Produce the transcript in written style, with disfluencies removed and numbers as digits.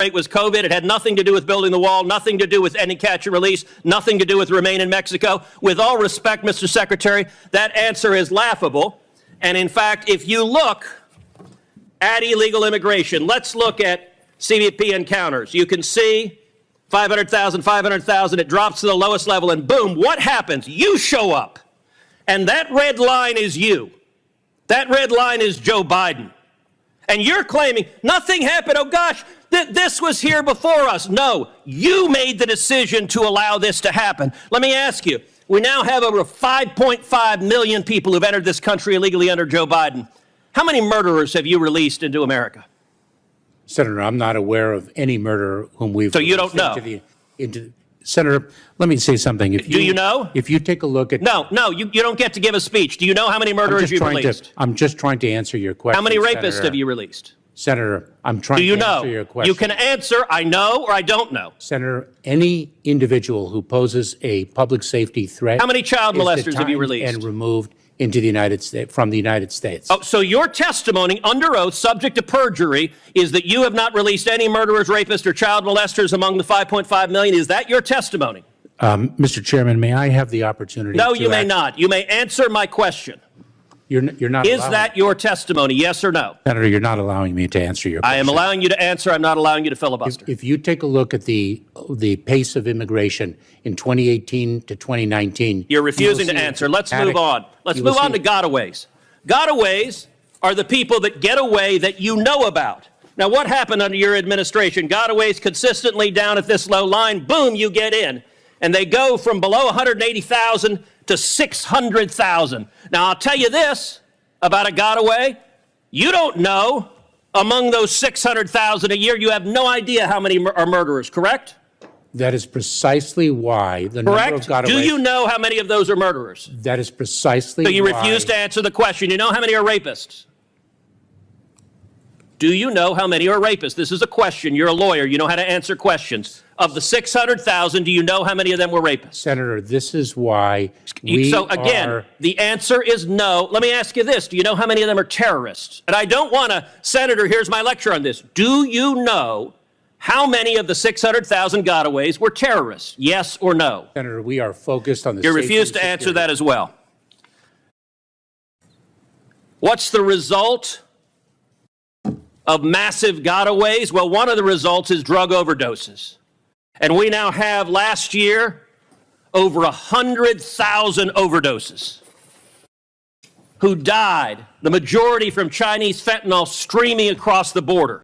rate was COVID. It had nothing to do with building the wall, nothing to do with ending catch and release, nothing to do with remain in Mexico. With all respect, Mr. Secretary, that answer is laughable. And in fact, if you look at illegal immigration, let's look at CBP encounters. You can see 500,000, 500,000, it drops to the lowest level, and boom, what happens? You show up. And that red line is you. That red line is Joe Biden. And you're claiming nothing happened. Oh, gosh, this was here before us. No, you made the decision to allow this to happen. Let me ask you, we now have over 5.5 million people who've entered this country illegally under Joe Biden. How many murderers have you released into America? Senator, I'm not aware of any murderer whom we've. So you don't know? Senator, let me say something. Do you know? If you take a look at. No, you don't get to give a speech. Do you know how many murderers you've released? I'm just trying to answer your question. How many rapists Senator. have you released? Senator, I'm trying to answer your question. You can answer, I know or I don't know. Senator, any individual who poses a public safety threat. How many child molesters have you released? And removed into the United States, from the United States. Oh, so your testimony under oath, subject to perjury, is that you have not released any murderers, rapists, or child molesters among the 5.5 million. Is that your testimony? Mr. Chairman, may I have the opportunity No, you may not. You may answer my question. You're not. Is that your testimony, yes or no? Senator, you're not allowing me to answer your question. I am allowing you to answer. I'm not allowing you to filibuster. If you take a look at the pace of immigration in 2018 to 2019. You're refusing to answer. Let's move on. Let's move on to gotaways. Gotaways are the people that get away that you know about. Now, what happened under your administration? Gotaways consistently down at this low line, boom, you get in. And they go from below 180,000 to 600,000. Now, I'll tell you this about a gotaway. You don't know among those 600,000 a year, you have no idea how many are murderers, correct? That is precisely why the number of gotaways. Do you know how many of those are murderers? That is precisely why. So you refuse to answer the question. You know how many are rapists? Do you know how many are rapists? This is a question. You're a lawyer. You know how to answer questions. Of the 600,000, do you know how many of them were rapists? Senator, this is why the answer is no. Let me ask you this. Do you know how many of them are terrorists? And I don't want to, Senator, here's my lecture on this. Do you know how many of the 600,000 gotaways were terrorists? Yes or no? Senator, we are focused on the You refuse to answer that as well. What's the result of massive gotaways? Well, one of the results is drug overdoses. And we now have, last year, over 100,000 overdoses who died, the majority from Chinese fentanyl streaming across the border.